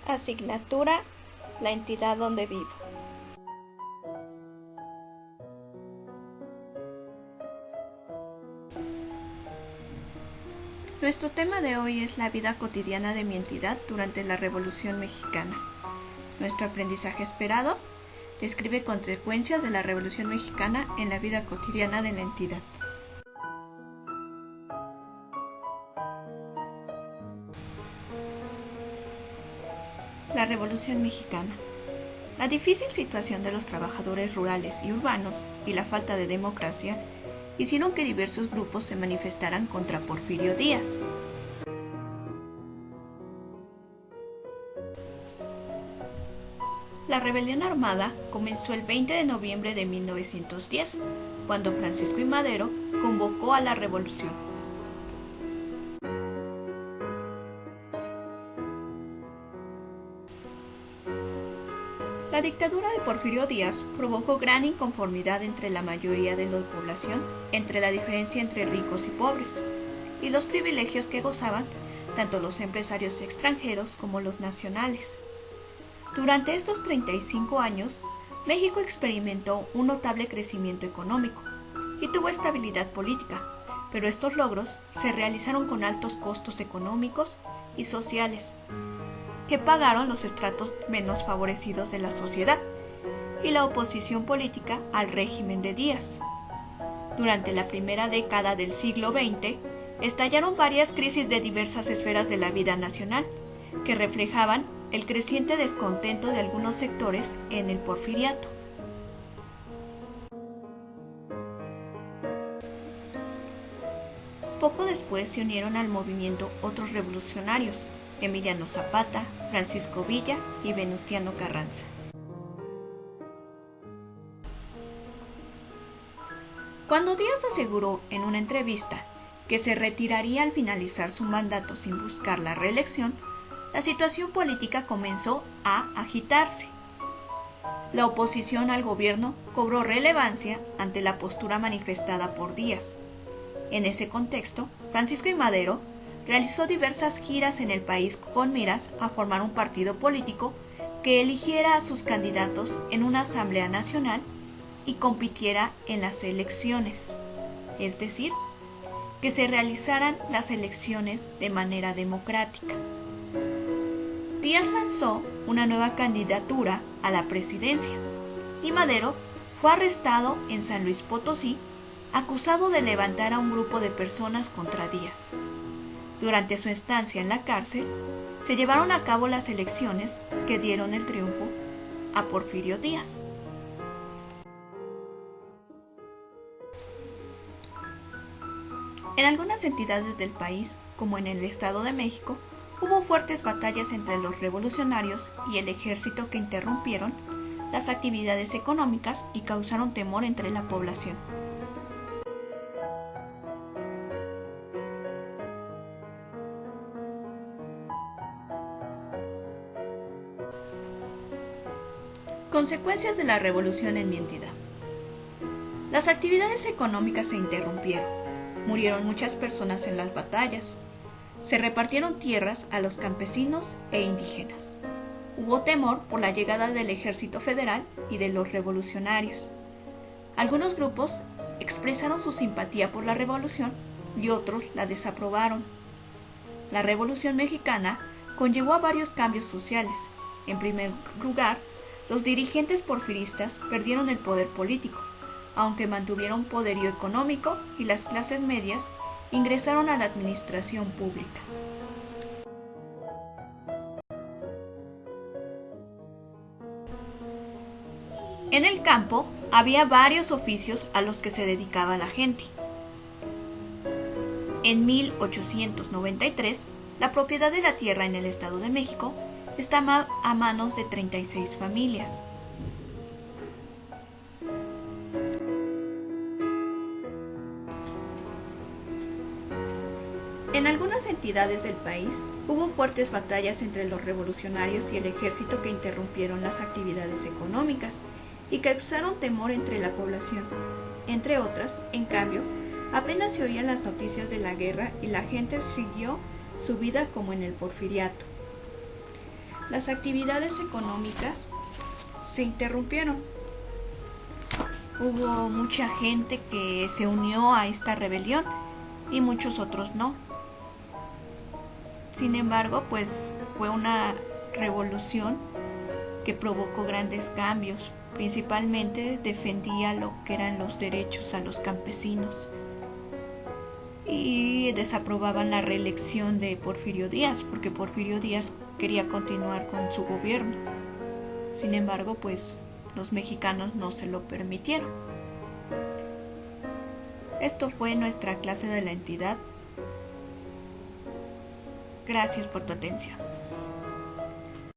Asignatura: la entidad donde vivo. Nuestro tema de hoy es la vida cotidiana de mi entidad durante la Revolución Mexicana. Nuestro aprendizaje esperado describe consecuencias de la Revolución Mexicana en la vida cotidiana de la entidad. La Revolución Mexicana. La difícil situación de los trabajadores rurales y urbanos y la falta de democracia hicieron que diversos grupos se manifestaran contra Porfirio Díaz. La rebelión armada comenzó el 20 de noviembre de 1910, cuando Francisco I. Madero convocó a la revolución. La dictadura de Porfirio Díaz provocó gran inconformidad entre la mayoría de la población entre la diferencia entre ricos y pobres, y los privilegios que gozaban tanto los empresarios extranjeros como los nacionales. Durante estos 35 años, México experimentó un notable crecimiento económico y tuvo estabilidad política, pero estos logros se realizaron con altos costos económicos y sociales, que pagaron los estratos menos favorecidos de la sociedad y la oposición política al régimen de Díaz. Durante la primera década del siglo XX, estallaron varias crisis de diversas esferas de la vida nacional, que reflejaban el creciente descontento de algunos sectores en el porfiriato. Poco después se unieron al movimiento otros revolucionarios: Emiliano Zapata, Francisco Villa y Venustiano Carranza. Cuando Díaz aseguró en una entrevista que se retiraría al finalizar su mandato sin buscar la reelección, la situación política comenzó a agitarse. La oposición al gobierno cobró relevancia ante la postura manifestada por Díaz. En ese contexto, Francisco I. Madero realizó diversas giras en el país con miras a formar un partido político que eligiera a sus candidatos en una asamblea nacional y compitiera en las elecciones, es decir, que se realizaran las elecciones de manera democrática. Díaz lanzó una nueva candidatura a la presidencia y Madero fue arrestado en San Luis Potosí, acusado de levantar a un grupo de personas contra Díaz. Durante su estancia en la cárcel, se llevaron a cabo las elecciones que dieron el triunfo a Porfirio Díaz. En algunas entidades del país, como en el Estado de México, hubo fuertes batallas entre los revolucionarios y el ejército que interrumpieron las actividades económicas y causaron temor entre la población. Consecuencias de la revolución en mi entidad. Las actividades económicas se interrumpieron, murieron muchas personas en las batallas, se repartieron tierras a los campesinos e indígenas. Hubo temor por la llegada del ejército federal y de los revolucionarios. Algunos grupos expresaron su simpatía por la revolución y otros la desaprobaron. La Revolución Mexicana conllevó a varios cambios sociales. En primer lugar, los dirigentes porfiristas perdieron el poder político, aunque mantuvieron poderío económico, y las clases medias ingresaron a la administración pública. En el campo había varios oficios a los que se dedicaba la gente. En 1893, la propiedad de la tierra en el Estado de México estaba a manos de 36 familias. En algunas entidades del país hubo fuertes batallas entre los revolucionarios y el ejército que interrumpieron las actividades económicas y causaron temor entre la población. Entre otras, en cambio, apenas se oían las noticias de la guerra y la gente siguió su vida como en el porfiriato. las actividades económicas se interrumpieron. Hubo mucha gente que se unió a esta rebelión y muchos otros no. Sin embargo, pues fue una revolución que provocó grandes cambios. Principalmente defendía lo que eran los derechos a los campesinos y desaprobaban la reelección de Porfirio Díaz, porque Porfirio Díaz quería continuar con su gobierno. Sin embargo, pues los mexicanos no se lo permitieron. Esto fue nuestra clase de la entidad. Gracias por tu atención.